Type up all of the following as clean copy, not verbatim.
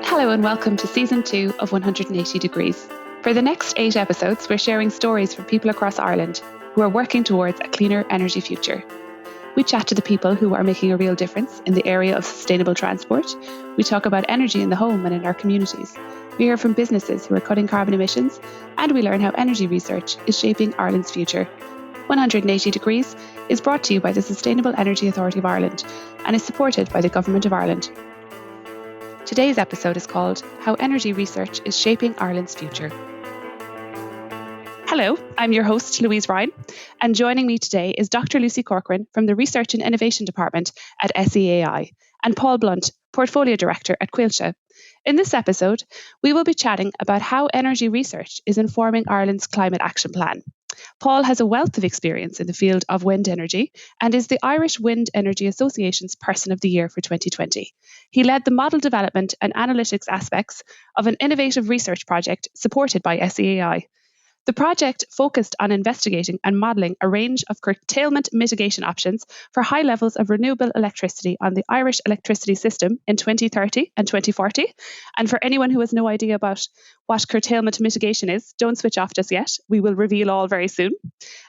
Hello and welcome to Season 2 of 180 Degrees. For the next 8 episodes, we're sharing stories from people across Ireland who are working towards a cleaner energy future. We chat to the people who are making a real difference in the area of sustainable transport. We talk about energy in the home and in our communities. We hear from businesses who are cutting carbon emissions, and we learn how energy research is shaping Ireland's future. 180 Degrees is brought to you by the Sustainable Energy Authority of Ireland and is supported by the Government of Ireland. Today's episode is called How Energy Research is Shaping Ireland's Future. Hello, I'm your host, Louise, and joining me today is Dr Lucy Corcoran from the Research and Innovation Department at SEAI and Paul Blount, Portfolio Director at Coillte. In this episode, we will be chatting about how energy research is informing Ireland's climate action plan. Paul has a wealth of experience in the field of wind energy and is the Irish Wind Energy Association's Person of the Year for 2020. He led the model development and analytics aspects of an innovative research project supported by SEAI. The project focused on investigating and modelling a range of curtailment mitigation options for high levels of renewable electricity on the Irish electricity system in 2030 and 2040. And for anyone who has no idea about what curtailment mitigation is, don't switch off just yet. We will reveal all very soon.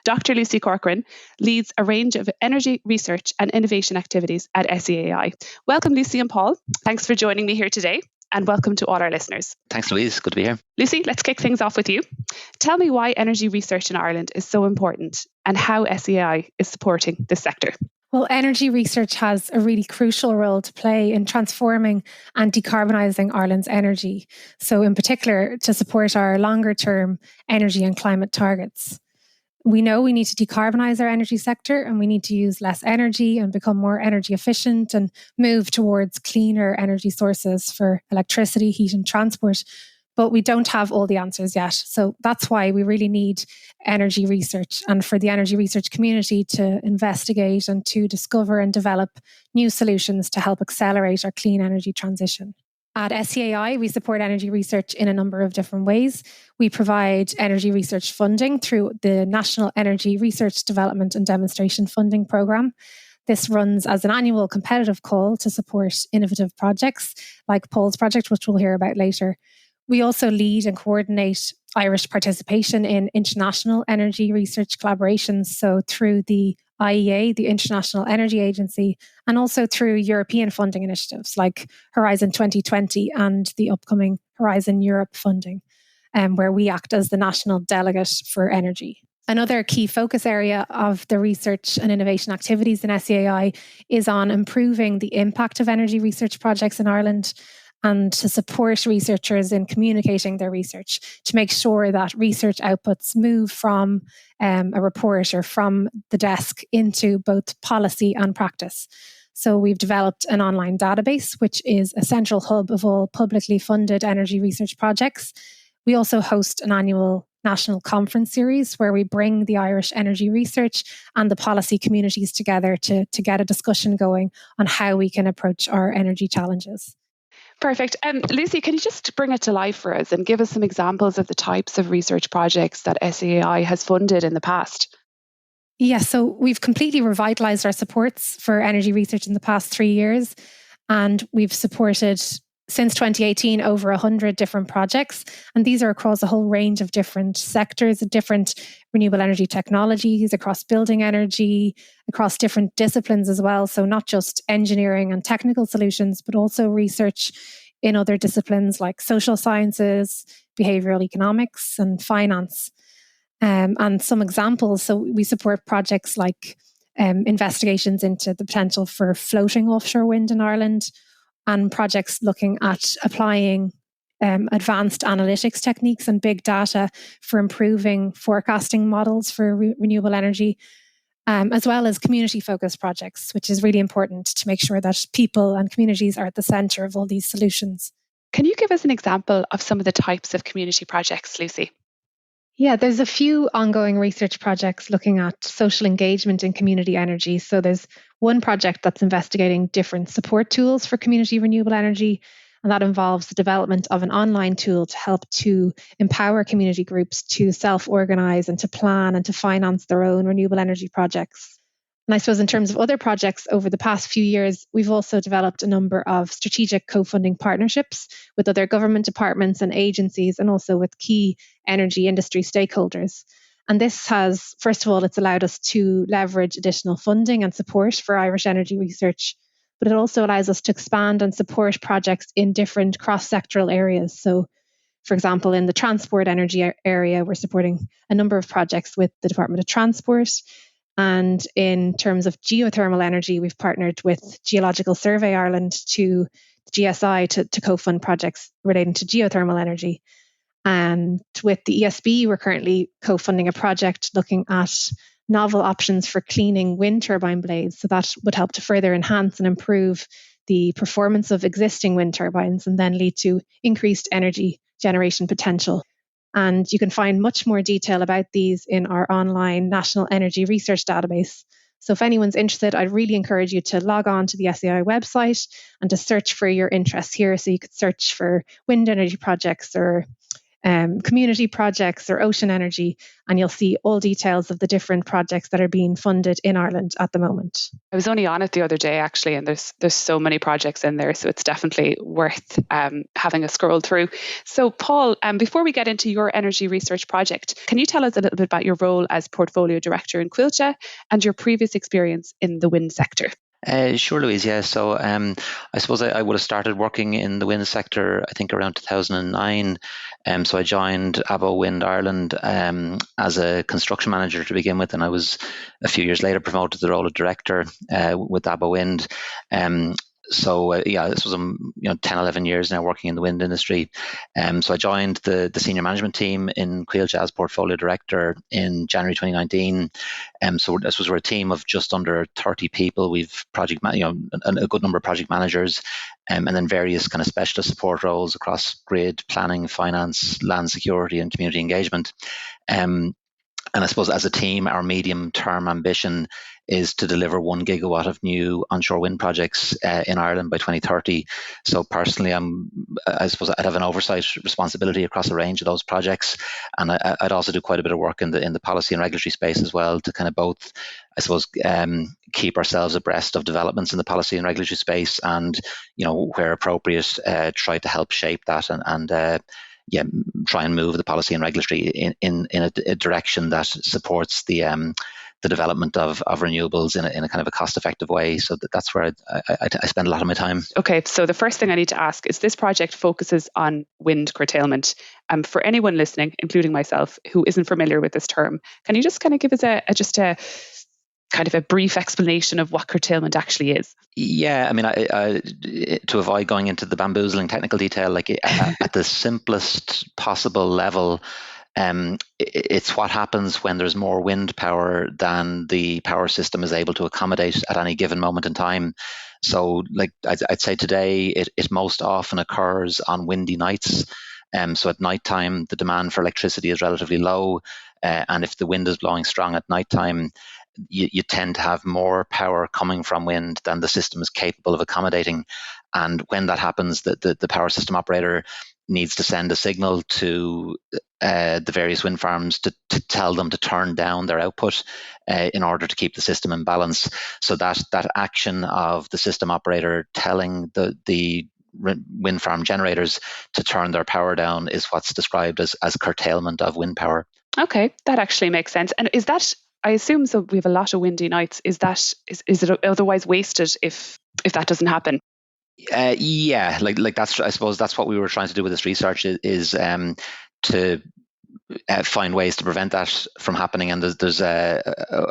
Dr Lucy Corcoran leads a range of energy research and innovation activities at SEAI. Welcome, Lucy and Paul. Thanks for joining me here today. And welcome to all our listeners. Thanks, Louise. Good to be here. Lucy, let's kick things off with you. Tell me why energy research in Ireland is so important and how SEAI is supporting this sector. Well, energy research has a really crucial role to play in transforming and decarbonising Ireland's energy. So in particular, to support our longer term energy and climate targets. We know we need to decarbonise our energy sector and we need to use less energy and become more energy efficient and move towards cleaner energy sources for electricity, heat and transport. But we don't have all the answers yet. So that's why we really need energy research and for the energy research community to investigate and to discover and develop new solutions to help accelerate our clean energy transition. At SEAI, we support energy research in a number of different ways. We provide energy research funding through the National Energy Research Development and Demonstration Funding Programme. This runs as an annual competitive call to support innovative projects like Paul's project, which we'll hear about later. We also lead and coordinate Irish participation in international energy research collaborations, so through the IWEA, the International Energy Agency, and also through European funding initiatives like Horizon 2020 and the upcoming Horizon Europe funding, where we act as the national delegate for energy. Another key focus area of the research and innovation activities in SEAI is on improving the impact of energy research projects in Ireland and to support researchers in communicating their research to make sure that research outputs move from a report or from the desk into both policy and practice. So we've developed an online database, which is a central hub of all publicly funded energy research projects. We also host an annual national conference series where we bring the Irish energy research and the policy communities together to get a discussion going on how we can approach our energy challenges. Perfect. Lucy, can you just bring it to life for us and give us some examples of the types of research projects that SEAI has funded in the past? Yeah, so we've completely revitalised our supports for energy research in the past 3 years, and we've supported since 2018 over 100 different projects, and these are across a whole range of different sectors, different renewable energy technologies, across building energy, across different disciplines as well. So not just engineering and technical solutions, but also research in other disciplines like social sciences, behavioural economics and finance. And some examples, so we support projects like investigations into the potential for floating offshore wind in Ireland, and projects looking at applying advanced analytics techniques and big data for improving forecasting models for renewable energy, as well as community-focused projects, which is really important to make sure that people and communities are at the centre of all these solutions. Can you give us an example of some of the types of community projects, Lucy? Yeah, there's a few ongoing research projects looking at social engagement in community energy. So there's one project that's investigating different support tools for community renewable energy, and that involves the development of an online tool to help to empower community groups to self-organise and to plan and to finance their own renewable energy projects. And I suppose in terms of other projects over the past few years, we've also developed a number of strategic co-funding partnerships with other government departments and agencies, and also with key energy industry stakeholders. And this has, first of all, it's allowed us to leverage additional funding and support for Irish energy research, but it also allows us to expand and support projects in different cross-sectoral areas. So, for example, in the transport energy area, we're supporting a number of projects with the Department of Transport. And in terms of geothermal energy, we've partnered with Geological Survey Ireland to the GSI to co-fund projects relating to geothermal energy. And with the ESB, we're currently co-funding a project looking at novel options for cleaning wind turbine blades. So that would help to further enhance and improve the performance of existing wind turbines and then lead to increased energy generation potential. And you can find much more detail about these in our online National Energy Research Database. So if anyone's interested, I'd really encourage you to log on to the SEAI website and to search for your interests here. So you could search for wind energy projects or community projects or ocean energy, and you'll see all details of the different projects that are being funded in Ireland at the moment. I was only on it the other day actually, and there's so many projects in there, so it's definitely worth having a scroll through. So Paul, before we get into your energy research project, can you tell us a little bit about your role as portfolio director in Coillte and your previous experience in the wind sector? Sure, Louise. Yeah. So I suppose I would have started working in the wind sector, I think around 2009. So I joined ABO Wind Ireland as a construction manager to begin with, and I was a few years later promoted to the role of director with ABO Wind. This was 10, 11 years now working in the wind industry. So I joined the senior management team in Coillte as portfolio director in January 2019. So this was a team of just under 30 people. We've a good number of project managers, and then various kind of specialist support roles across grid, planning, finance, land security, and community engagement. And I suppose as a team, our medium-term ambition is to deliver 1 gigawatt of new onshore wind projects in Ireland by 2030. So personally, I suppose I'd have an oversight responsibility across a range of those projects, and I'd also do quite a bit of work in the policy and regulatory space as well to kind of both, I suppose, keep ourselves abreast of developments in the policy and regulatory space, and where appropriate, try to help shape that and try and move the policy and regulatory in a direction that supports the development of renewables in a kind of a cost-effective way. So that's where I spend a lot of my time. Okay, so the first thing I need to ask is this project focuses on wind curtailment. For anyone listening, including myself, who isn't familiar with this term, can you just kind of give us a kind of a brief explanation of what curtailment actually is? Yeah, I mean, I to avoid going into the bamboozling technical detail, like at the simplest possible level, it's what happens when there's more wind power than the power system is able to accommodate at any given moment in time. So, like I'd say today, it most often occurs on windy nights. So at nighttime, the demand for electricity is relatively low, and if the wind is blowing strong at nighttime, you tend to have more power coming from wind than the system is capable of accommodating. And when that happens, the power system operator needs to send a signal to the various wind farms to tell them to turn down their output in order to keep the system in balance. So that action of the system operator telling the wind farm generators to turn their power down is what's described as curtailment of wind power. Okay, that actually makes sense. And is that, I assume, so we have a lot of windy nights. Is it otherwise wasted if that doesn't happen? Yeah, like that's, I suppose that's what we were trying to do with this research is to find ways to prevent that from happening, and there's a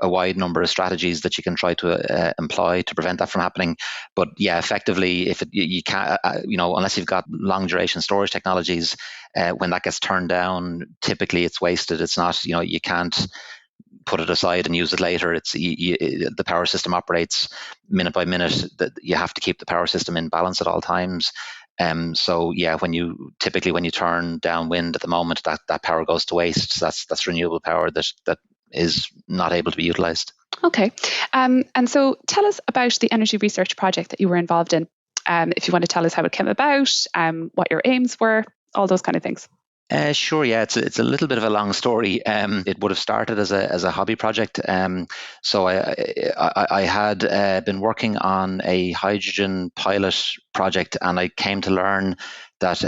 wide number of strategies that you can try to employ to prevent that from happening. But yeah, effectively, if you can't, unless you've got long duration storage technologies, when that gets turned down, typically it's wasted. It's not, you can't put it aside and use it later. It's the power system operates minute by minute. That you have to keep the power system in balance at all times. So yeah, when you turn down wind at the moment, that power goes to waste. So that's renewable power that is not able to be utilized. Okay, and so tell us about the energy research project that you were involved in. If you want to tell us how it came about, what your aims were, all those kind of things. Sure, yeah, it's a little bit of a long story. It would have started as a hobby project. So I had been working on a hydrogen pilot project, and I came to learn that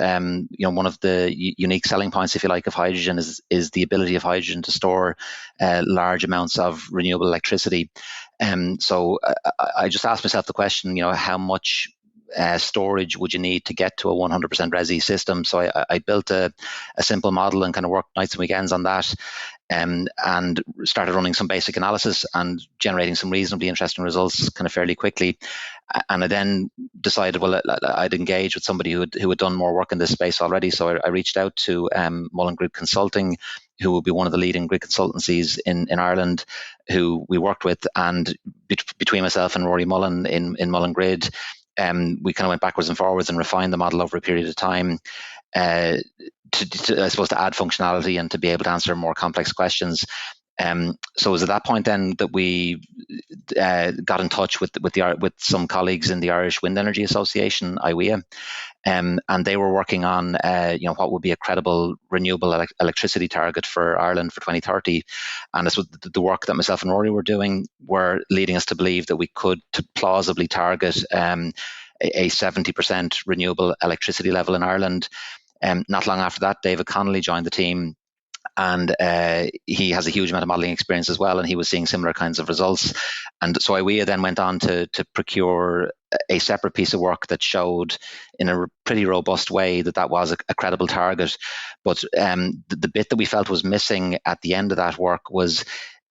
one of the unique selling points, if you like, of hydrogen is the ability of hydrogen to store large amounts of renewable electricity. So I just asked myself the question, how much storage would you need to get to a 100% resi system? So I built a simple model and kind of worked nights and weekends on that, and started running some basic analysis and generating some reasonably interesting results kind of fairly quickly. And I then decided, well, I'd engage with somebody who had done more work in this space already. So I reached out to Mullen Grid Consulting, who will be one of the leading grid consultancies in Ireland, who we worked with. And between myself and Rory Mullen in Mullen Grid, we kind of went backwards and forwards and refined the model over a period of time to I suppose, to add functionality and to be able to answer more complex questions. So it was at that point then that we got in touch with some colleagues in the Irish Wind Energy Association, IWEA, and they were working on what would be a credible renewable electricity target for Ireland for 2030. And this was the work that myself and Rory were doing were leading us to believe that we could plausibly target a 70% renewable electricity level in Ireland. Not long after that, David Connolly joined the team, and he has a huge amount of modelling experience as well, and he was seeing similar kinds of results. And so IWEA then went on to procure a separate piece of work that showed in a pretty robust way that was a credible target. But the bit that we felt was missing at the end of that work was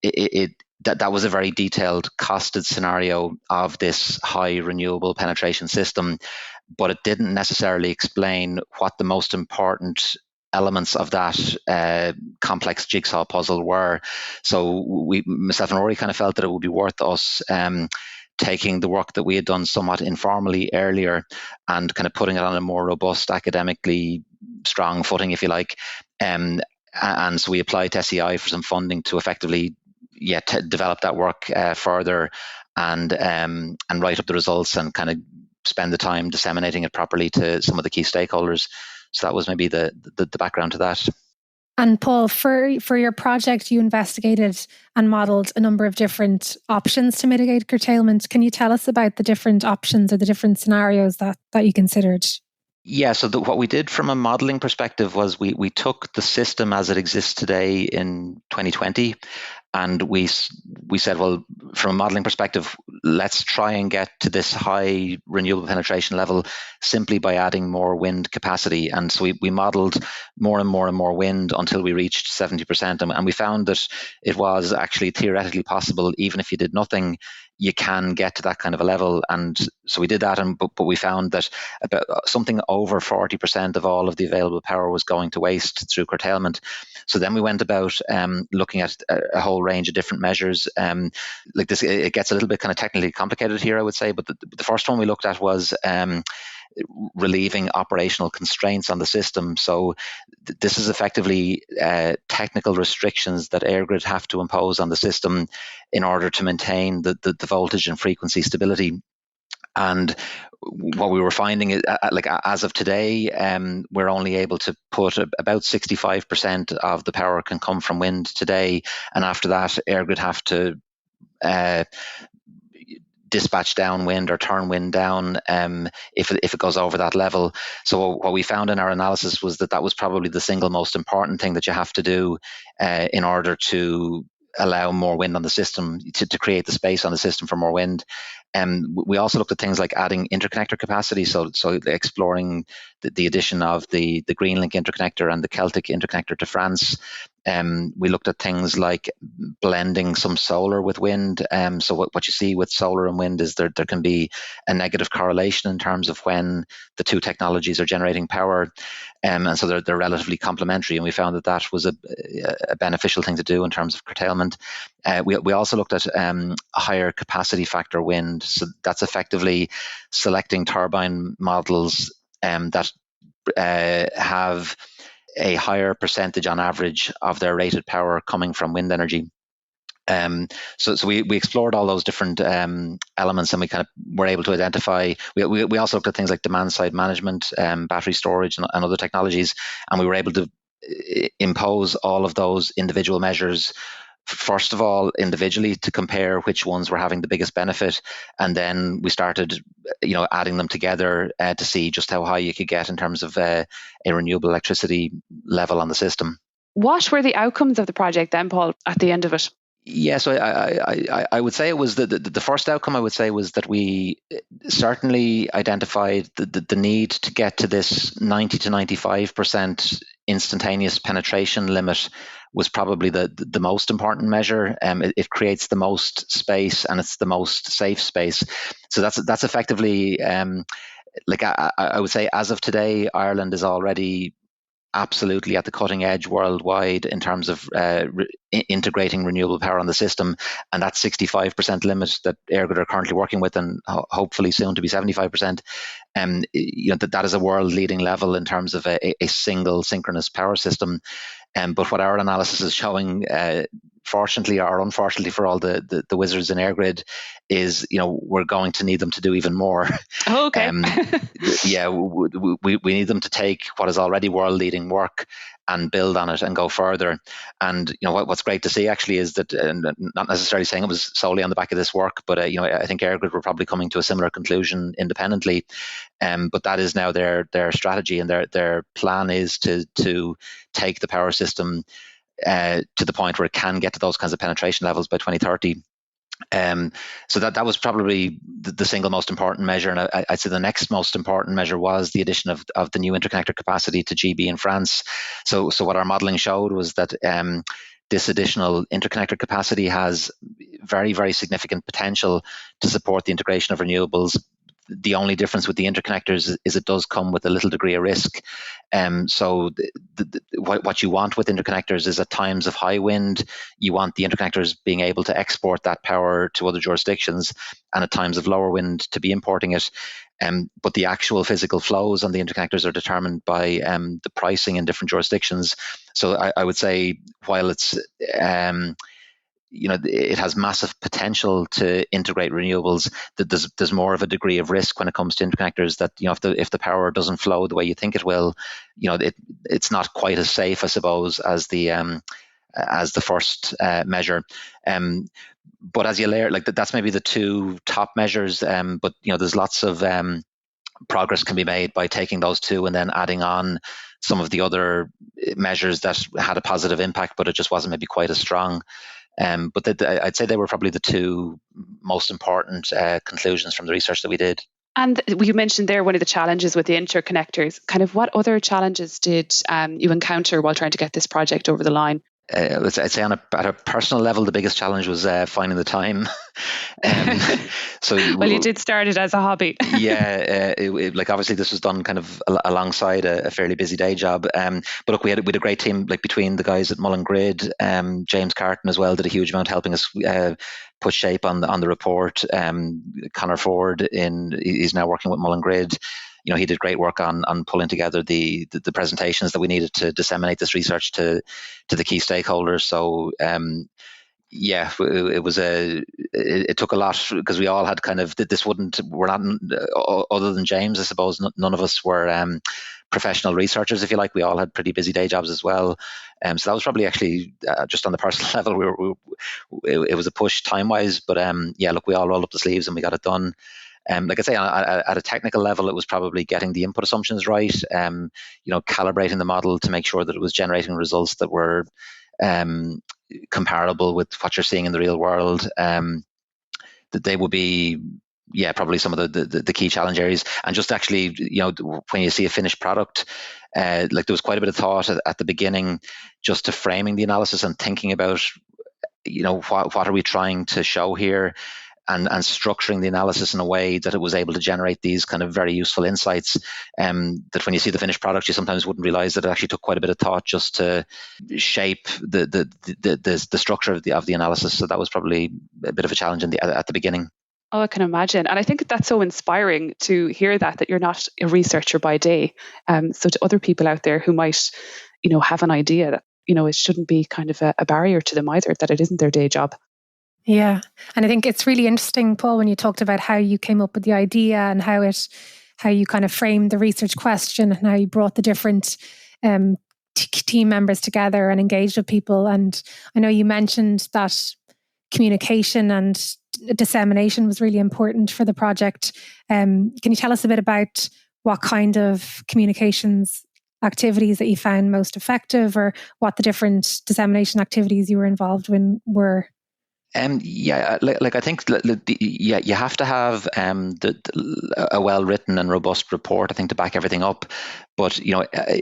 that was a very detailed costed scenario of this high renewable penetration system, but it didn't necessarily explain what the most important elements of that complex jigsaw puzzle were. So myself and Rory kind of felt that it would be worth us taking the work that we had done somewhat informally earlier and kind of putting it on a more robust, academically strong footing, if you like. And so we applied to SEAI for some funding to effectively develop that work further and write up the results and kind of spend the time disseminating it properly to some of the key stakeholders. So that was maybe the background to that. And Paul, for your project, you investigated and modelled a number of different options to mitigate curtailment. Can you tell us about the different options or the different scenarios that you considered? Yeah, so what we did from a modelling perspective was we took the system as it exists today in 2020, and we said, well, from a modelling perspective, let's try and get to this high renewable penetration level simply by adding more wind capacity. And so we modelled more and more and more wind until we reached 70%. And we found that it was actually theoretically possible, even if you did nothing, you can get to that kind of a level. And so we did that, but we found that about something over 40% of all of the available power was going to waste through curtailment. So then we went about looking at a whole range of different measures. Like this, it gets a little bit kind of technically complicated here, I would say, but the first one we looked at was relieving operational constraints on the system. So this is effectively technical restrictions that EirGrid have to impose on the system in order to maintain the voltage and frequency stability. And what we were finding is, like as of today, we're only able to put about 65% of the power can come from wind today, and after that, EirGrid have to dispatch down wind or turn wind down if it goes over that level. So what we found in our analysis was that was probably the single most important thing that you have to do in order to allow more wind on the system, to create the space on the system for more wind. We also looked at things like adding interconnector capacity, so exploring the addition of the Greenlink interconnector and the Celtic interconnector to France. We looked at things like blending some solar with wind. So what you see with solar and wind is there can be a negative correlation in terms of when the two technologies are generating power. And so they're relatively complementary. And we found that was a beneficial thing to do in terms of curtailment. We also looked at higher capacity factor wind. So that's effectively selecting turbine models that have a higher percentage on average of their rated power coming from wind energy. So we explored all those different elements, and we kind of were able to identify. We also looked at things like demand side management, battery storage, and other technologies, and we were able to impose all of those individual measures, first of all, individually, to compare which ones were having the biggest benefit. And then we started, adding them together to see just how high you could get in terms of a renewable electricity level on the system. What were the outcomes of the project then, Paul, at the end of it? Yeah, so I would say it was the first outcome. I would say was that we certainly identified the need to get to this 90 to 95% instantaneous penetration limit was probably the most important measure. It creates the most space and it's the most safe space. So that's effectively I would say as of today, Ireland is already absolutely at the cutting edge worldwide in terms of integrating renewable power on the system, and that 65% limit that EirGrid are currently working with, and hopefully soon to be 75%, that is a world leading level in terms of a single synchronous power system. But what our analysis is showing, fortunately or unfortunately for all the wizards in EirGrid, is we're going to need them to do even more. Oh, okay. We need them to take what is already world leading work and build on it and go further. And what's great to see actually is that, not necessarily saying it was solely on the back of this work, but I think EirGrid were probably coming to a similar conclusion independently. But that is now their strategy, and their plan is to take the power system to the point where it can get to those kinds of penetration levels by 2030. So that was probably the single most important measure, and I'd say the next most important measure was the addition of the new interconnector capacity to GB in France. So what our modelling showed was that this additional interconnector capacity has very, very significant potential to support the integration of renewables. The only difference with the interconnectors is it does come with a little degree of risk. So what you want with interconnectors is at times of high wind, you want the interconnectors being able to export that power to other jurisdictions, and at times of lower wind to be importing it. But the actual physical flows on the interconnectors are determined by the pricing in different jurisdictions. So I would say while it's it has massive potential to integrate renewables, that there's more of a degree of risk when it comes to interconnectors, that if the power doesn't flow the way you think it will, it's not quite as safe, I suppose, as the first measure. But as you layer, that's maybe the two top measures, but there's lots of progress can be made by taking those two and then adding on some of the other measures that had a positive impact, but it just wasn't maybe quite as strong. But I'd say they were probably the two most important conclusions from the research that we did. And you mentioned there one of the challenges with the interconnectors. Kind of what other challenges did you encounter while trying to get this project over the line? I'd say at a personal level, the biggest challenge was finding the time. Well, you did start it as a hobby. Yeah, obviously this was done kind of alongside a fairly busy day job. But look, we had a great team, between the guys at Mullen Grid, James Carton as well did a huge amount helping us put shape on the report. Conor Ford he's now working with Mullen Grid. He did great work on pulling together the presentations that we needed to disseminate this research to the key stakeholders. So it took a lot, because we all had kind of we're not, other than James, I suppose, none of us were professional researchers, if you like. We all had pretty busy day jobs as well. So that was probably actually just on the personal level, it was a push time wise, but look, we all rolled up the sleeves and we got it done. Like I say, at a technical level, it was probably getting the input assumptions right, calibrating the model to make sure that it was generating results that were comparable with what you're seeing in the real world. That they would be, probably some of the key challenge areas. And just actually, when you see a finished product, there was quite a bit of thought at the beginning, just to framing the analysis and thinking about, what are we trying to show here? And structuring the analysis in a way that it was able to generate these kind of very useful insights, that when you see the finished product, you sometimes wouldn't realize that it actually took quite a bit of thought just to shape the structure of the analysis. So that was probably a bit of a challenge at the beginning. Oh, I can imagine. And I think that's so inspiring to hear that you're not a researcher by day. So to other people out there who might, have an idea that, it shouldn't be kind of a barrier to them either, that it isn't their day job. Yeah. And I think it's really interesting, Paul, when you talked about how you came up with the idea and how you kind of framed the research question and how you brought the different team members together and engaged with people. And I know you mentioned that communication and dissemination was really important for the project. Can you tell us a bit about what kind of communications activities that you found most effective, or what the different dissemination activities you were involved in were? I think you have to have a well-written and robust report, I think, to back everything up. But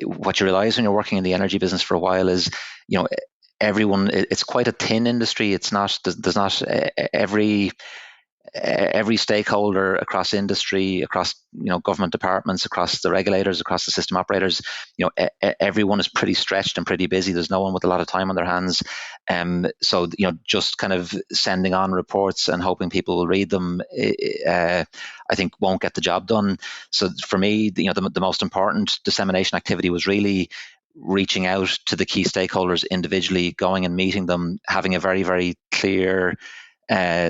what you realize when you're working in the energy business for a while is, everyone, it's quite a thin industry. It's not, there's not every stakeholder across industry, across government departments, across the regulators, across the system operators. Everyone is pretty stretched and pretty busy. There's no one with a lot of time on their hands. So just kind of sending on reports and hoping people will read them, I think won't get the job done. So for me, the most important dissemination activity was really reaching out to the key stakeholders individually, going and meeting them, having a very, very clear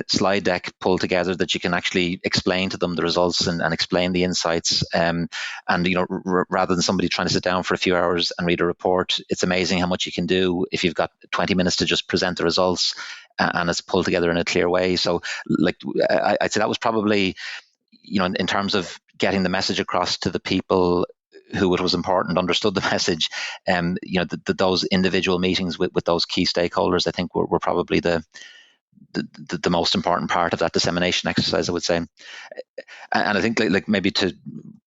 slide deck pulled together that you can actually explain to them the results and explain the insights. Rather than somebody trying to sit down for a few hours and read a report, it's amazing how much you can do if you've got 20 minutes to just present the results and it's pulled together in a clear way. So, I'd say that was probably, in terms of getting the message across to the people who it was important, understood the message. Those individual meetings with those key stakeholders, I think, were probably the most important part of that dissemination exercise, I would say. And I think, maybe to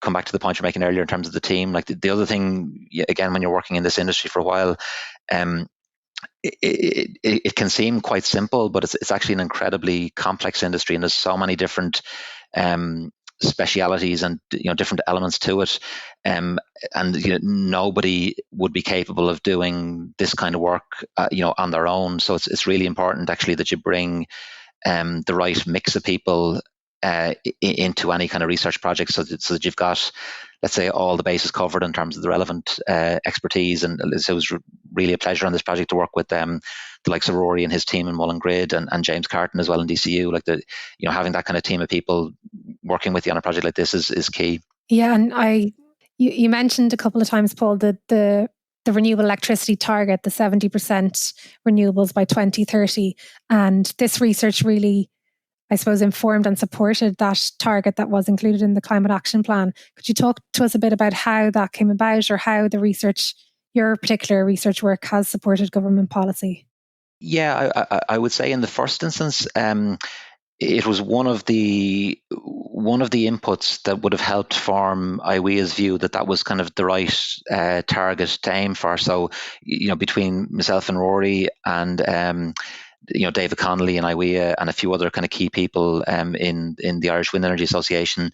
come back to the point you're making earlier in terms of the team, the other thing, again, when you're working in this industry for a while, it can seem quite simple, but it's actually an incredibly complex industry, and there's so many different specialities and different elements to it, and nobody would be capable of doing this kind of work on their own. So it's really important actually that you bring the right mix of people into any kind of research project, so that you've got, let's say, all the bases covered in terms of the relevant expertise. And it was really a pleasure on this project to work with the likes of Rory and his team in Mullen Grid, and James Carton as well in DCU. Having that kind of team of people working with you on a project like this is key. Yeah, and you mentioned a couple of times, Paul, that the renewable electricity target, the 70% renewables by 2030, and this research really, I suppose, informed and supported that target that was included in the Climate Action Plan. Could you talk to us a bit about how that came about, or how the research, your particular research work, has supported government policy? Yeah, I would say in the first instance, it was one of the inputs that would have helped form IWEA's view that was kind of the right target to aim for. So, between myself and Rory and David Connolly and IWEA and a few other kind of key people in the Irish Wind Energy Association,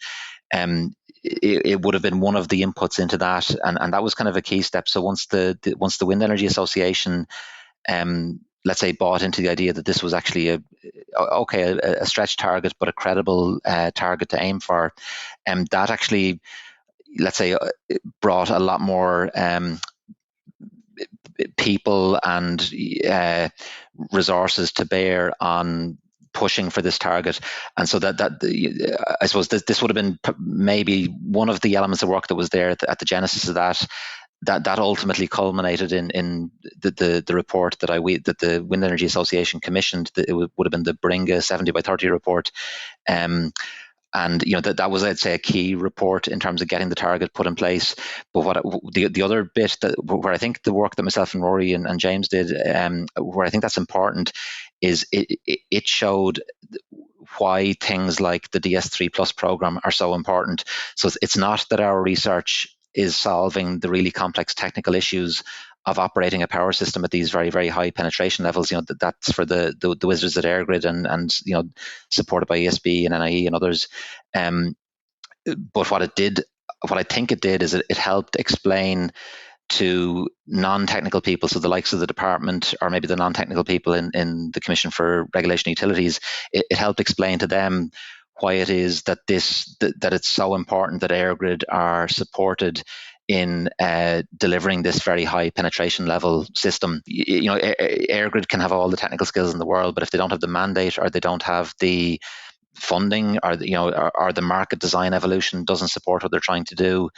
it would have been one of the inputs into that, and that was kind of a key step. So once the Wind Energy Association, let's say, bought into the idea that this was actually a stretch target, but a credible target to aim for, that actually, let's say, brought a lot more people and resources to bear on pushing for this target. And so that I suppose this would have been maybe one of the elements of work that was there at the genesis of that ultimately culminated in the report that the Wind Energy Association commissioned. It would have been the Baringa 70 by 30 report. And that was, I'd say, a key report in terms of getting the target put in place. But the other bit where I think the work that myself and Rory and James did, where I think that's important, is it showed why things like the DS3 Plus program are so important. So it's not that our research is solving the really complex technical issues of operating a power system at these very, very high penetration levels. That's for the wizards at EirGrid and supported by ESB and NIE and others. But what I think it did is it helped explain to non-technical people, so the likes of the department, or maybe the non-technical people in the Commission for Regulation of Utilities, it helped explain to them why it is that it's so important that EirGrid are supported in delivering this very high penetration level system. EirGrid can have all the technical skills in the world, but if they don't have the mandate, or they don't have the funding, or the market design evolution doesn't support what they're trying to do,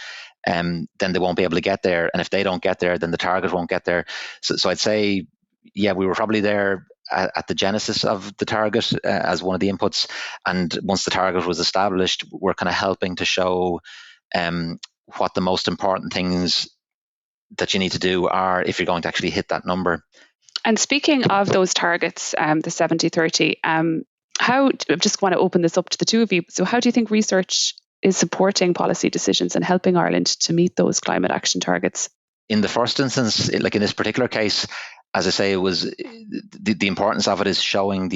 then they won't be able to get there. And if they don't get there, then the target won't get there. So I'd say, yeah, we were probably there at the genesis of the target as one of the inputs. And once the target was established, we're kind of helping to show what the most important things that you need to do are if you're going to actually hit that number. And speaking of those targets, the 70-30, I just want to open this up to the two of you. So how do you think research is supporting policy decisions and helping Ireland to meet those climate action targets? In the first instance, like in this particular case, as I say, it was the importance of it is showing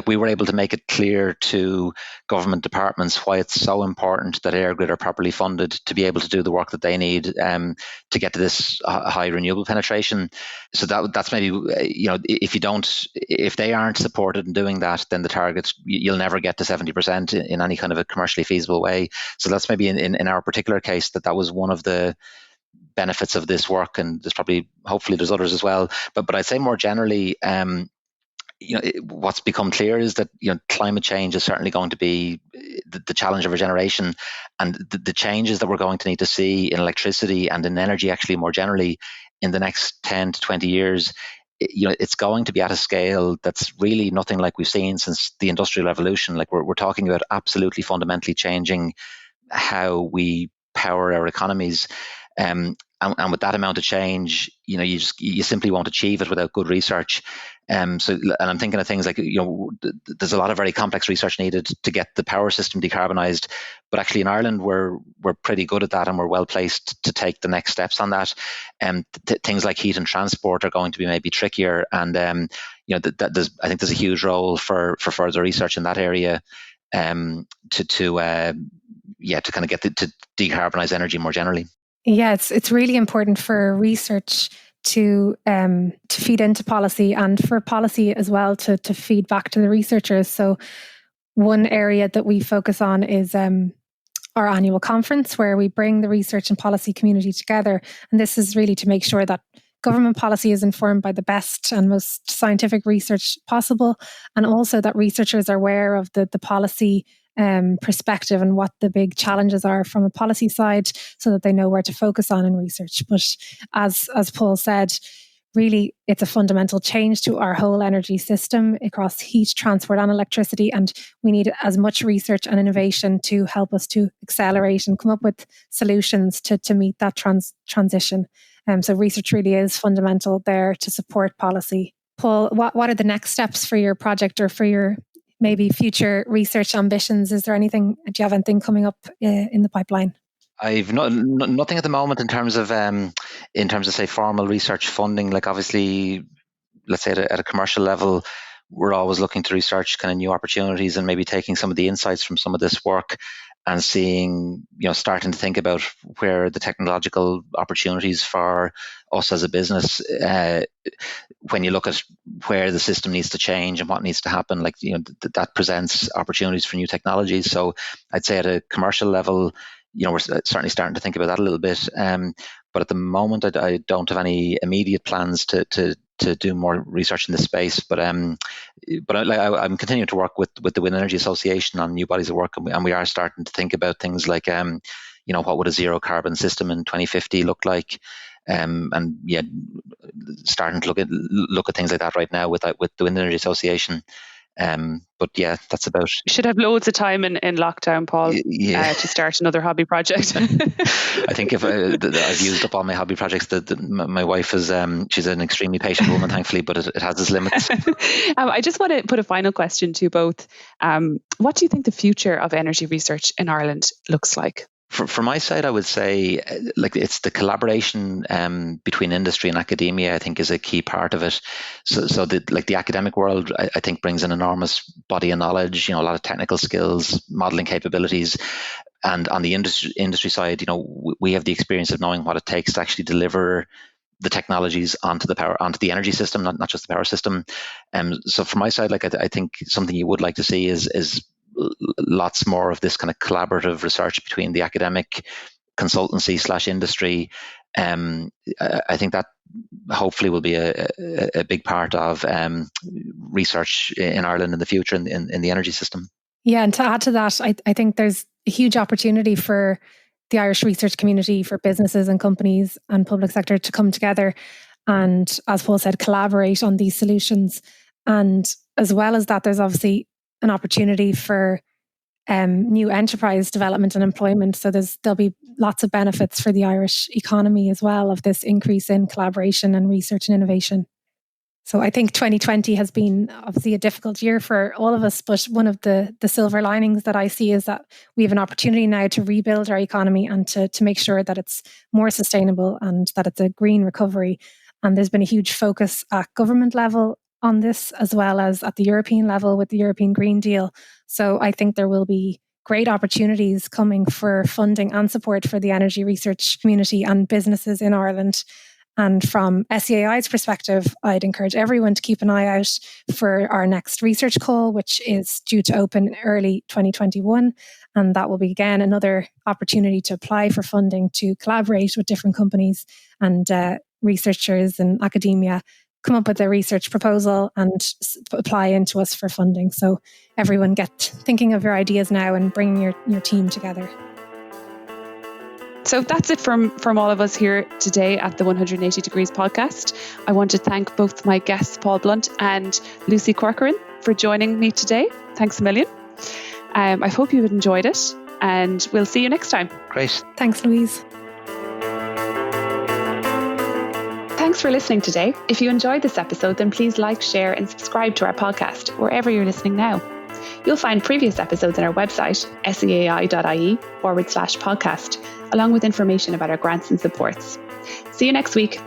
we were able to make it clear to government departments why it's so important that EirGrid are properly funded to be able to do the work that they need to get to this high renewable penetration. So that's maybe, if they aren't supported in doing that, then the targets, you'll never get to 70% in any kind of a commercially feasible way. So that's maybe in our particular case that was one of the benefits of this work, and hopefully there's others as well. But I'd say more generally, what's become clear is that climate change is certainly going to be the challenge of our generation, and the changes that we're going to need to see in electricity and in energy, actually more generally, in the next 10 to 20 years. It's going to be at a scale that's really nothing like we've seen since the Industrial Revolution. Like we're talking about absolutely fundamentally changing how we power our economies. And with that amount of change, you simply won't achieve it without good research. And I'm thinking of things like, there's a lot of very complex research needed to get the power system decarbonised. But actually in Ireland, we're pretty good at that, and we're well placed to take the next steps on that. Things like heat and transport are going to be maybe trickier. And, I think there's a huge role for further research in that area to kind of get to decarbonise energy more generally. Yeah, it's really important for research to feed into policy, and for policy as well to feed back to the researchers. So one area that we focus on is our annual conference, where we bring the research and policy community together. And this is really to make sure that government policy is informed by the best and most scientific research possible, and also that researchers are aware of the policy perspective and what the big challenges are from a policy side, so that they know where to focus on in research. But as Paul said, really it's a fundamental change to our whole energy system across heat, transport and electricity, and we need as much research and innovation to help us to accelerate and come up with solutions to meet that transition. So research really is fundamental there to support policy. Paul, what are the next steps for your project or for your maybe future research ambitions? Do you have anything coming up in the pipeline? I've nothing at the moment in terms of say formal research funding. Like obviously, let's say at a commercial level, we're always looking to research kind of new opportunities and maybe taking some of the insights from some of this work and seeing, starting to think about where the technological opportunities for us as a business, when you look at where the system needs to change and what needs to happen, that presents opportunities for new technologies. So I'd say at a commercial level, we're certainly starting to think about that a little bit. But at the moment, I don't have any immediate plans to do more research in this space. But I'm continuing to work with the Wind Energy Association on new bodies of work, and we are starting to think about things like, what would a zero carbon system in 2050 look like? Starting to look at things like that right now with the Wind Energy Association. But yeah, that's about. You should have loads of time in lockdown, Paul, to start another hobby project. I think if I've used up all my hobby projects, my wife is she's an extremely patient woman, thankfully, but it has its limits. I just want to put a final question to you both. What do you think the future of energy research in Ireland looks like? From my side, I would say it's the collaboration between industry and academia, I think, is a key part of it. So the academic world, I think, brings an enormous body of knowledge, a lot of technical skills, modeling capabilities. And on the industry side, we have the experience of knowing what it takes to actually deliver the technologies onto the energy system, not just the power system. So from my side, I think something you would like to see is lots more of this kind of collaborative research between the academic consultancy / industry. I think that hopefully will be a big part of research in Ireland in the future in the energy system. Yeah, and to add to that, I think there's a huge opportunity for the Irish research community, for businesses and companies and public sector to come together and, as Paul said, collaborate on these solutions. And as well as that, there's obviously an opportunity for new enterprise development and employment. So there'll be lots of benefits for the Irish economy as well of this increase in collaboration and research and innovation. So I think 2020 has been obviously a difficult year for all of us, but one of the silver linings that I see is that we have an opportunity now to rebuild our economy and to make sure that it's more sustainable and that it's a green recovery. And there's been a huge focus at government level on this, as well as at the European level with the European Green Deal. So I think there will be great opportunities coming for funding and support for the energy research community and businesses in Ireland. And from SEAI's perspective, I'd encourage everyone to keep an eye out for our next research call, which is due to open early 2021. And that will be, again, another opportunity to apply for funding, to collaborate with different companies and researchers and academia, come up with a research proposal and apply into us for funding. So everyone get thinking of your ideas now and bringing your team together. So that's it from all of us here today at the 180 Degrees podcast. I want to thank both my guests, Paul Blount and Lucy Corcoran, for joining me today. Thanks a million. I hope you enjoyed it, and we'll see you next time. Great. Thanks, Louise. Thanks for listening today. If you enjoyed this episode, then please like, share and subscribe to our podcast wherever you're listening now. You'll find previous episodes on our website, seai.ie/podcast, along with information about our grants and supports. See you next week.